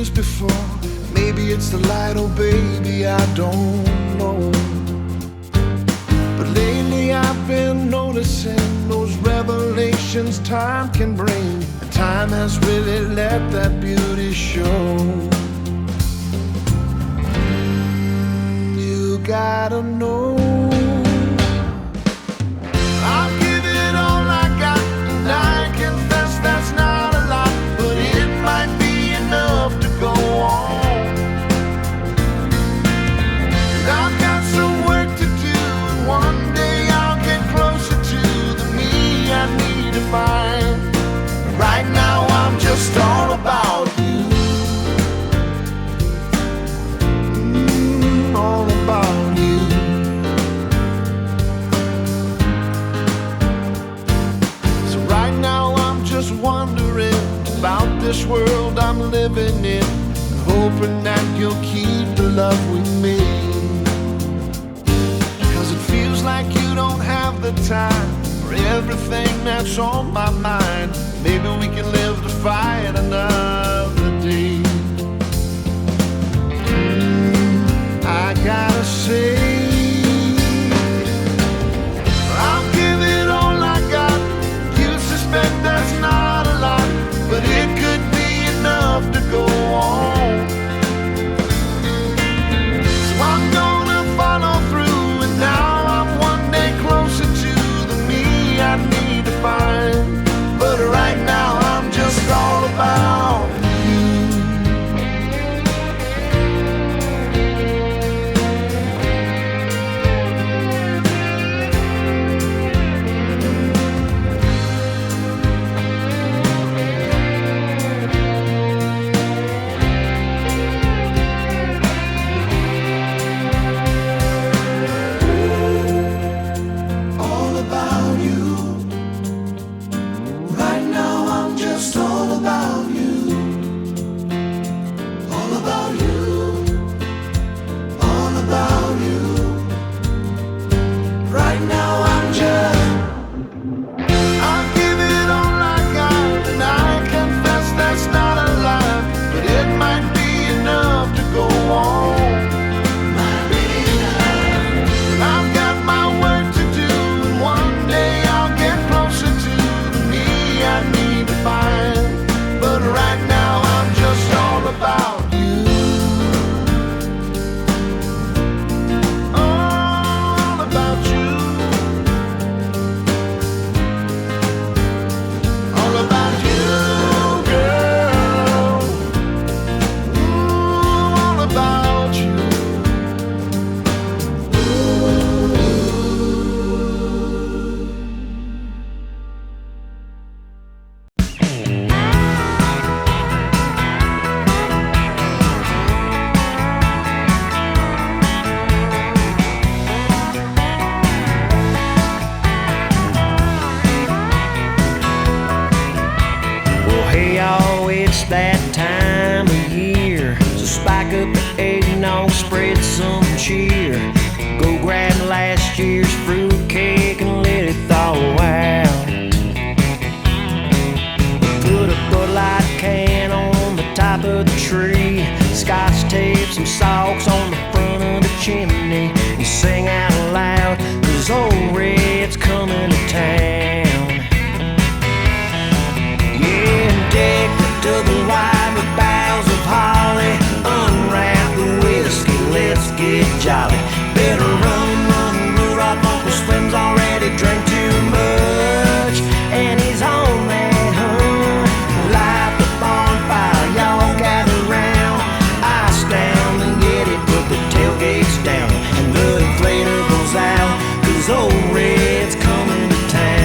used before. Maybe it's the light, oh baby, I don't know. But lately I've been noticing those revelations time can bring. And time has really let that beauty show. You gotta know, I'll give it all I got, and I confess that's not a lot, but it might be enough to go on. And I've got some work to do, and one day I'll get closer to the me I need to find. Right now I'm just all about you. All about you. So right now I'm just wondering about this world I'm living in, hoping that you'll keep the love we made. 'Cause it feels like you don't have the time for everything that's on my mind. Maybe we can live to fight another day. I gotta say, I'll give it all I got. You suspect that's not a lot, but it could be enough to go on. So I'm gonna follow through, and now I'm one day closer to the me I need to find. But right now I'm just all about you. All about you. Right now I'm just all about you. All about you. All about you. Right now I'm just, I'll give it all I got, and I confess that's not a lot, but it might be enough to go on. Might be enough. And I've got my work to do, and one day I'll get closer to the me I need to find. But right now I'm just all about you. All about you. All about you, girl. Ooh, all about you. Well, hey, y'all, it's that time of year. So spike up the eggnog, spread some cheer. Go grab last year's fruitcake and let it thaw out. Put a Bud Light can on the top of the tree. Scotch tape some socks on the front of the chimney. And sing out loud, 'cause old Red's coming to town. Yeah, deck the double wide with boughs of holly. Unwrap the whiskey, let's get jolly. Better run, Rudolph, Uncle Slim's already drank too much, and he's on that hunt. Light the bonfire, y'all gather round. Ice down and get it, put the tailgates down, and the inflatables out, 'cause old Red's coming to town.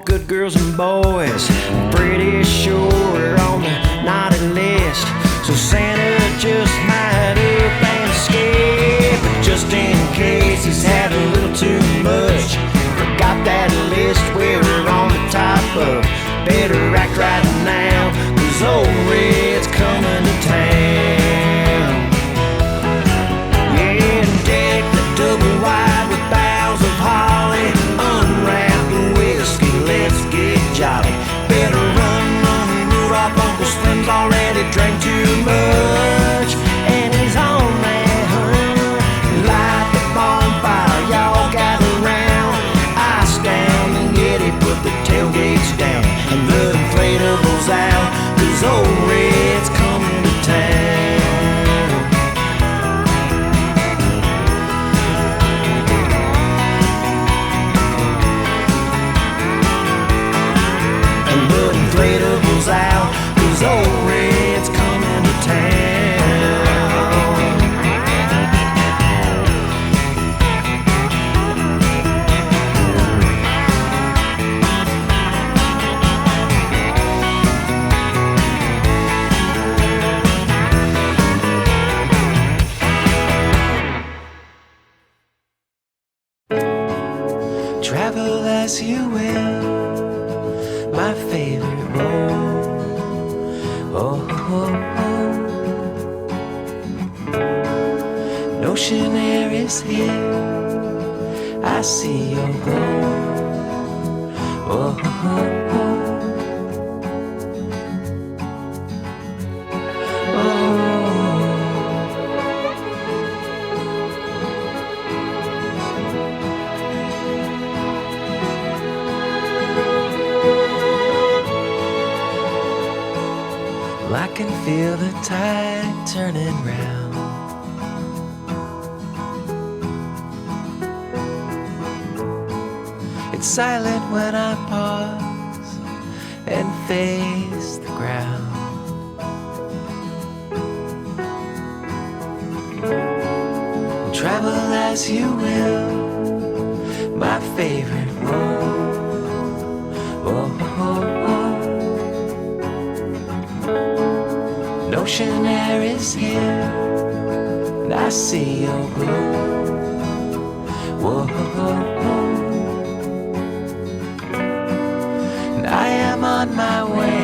good girls and boys. Pretty sure we're on the naughty list, so Santa just might up and escape. Just in case he's had a little too much, forgot that list we're on the top of. Better act right now, 'cause old Red's coming to town. Yeah, deck the double wide with boughs of holly, unwrap the whiskey, let's get jolly. Better run, Rudolph, Uncle Slim's already drank too much, and he's on that hunt. Light the bonfire, y'all gather round. Ice down and Yeti, put the tailgates down, and the inflatables out, 'cause old Red's coming to town. And the inflatables out, 'cause old Red's coming to town. Travel as you will, my favorite road. Oh, oh, oh. Notion air is here, I see your glow. Oh, oh, oh. I can feel the tide turning round. It's silent when I pause and face the ground. Travel as you will, my favorite road. Oh, oh, oh. Ocean air is here, and I see your glow. Whoa, whoa, whoa. And I am on my way.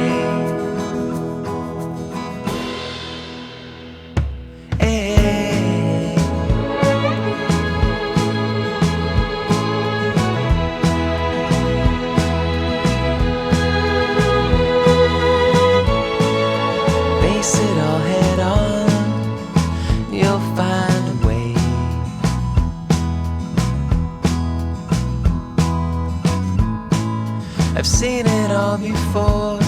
Hey. Face it all head on, you'll find a way. I've seen it all before,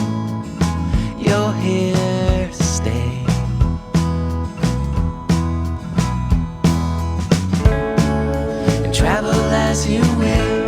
you're here to stay. And travel as you will,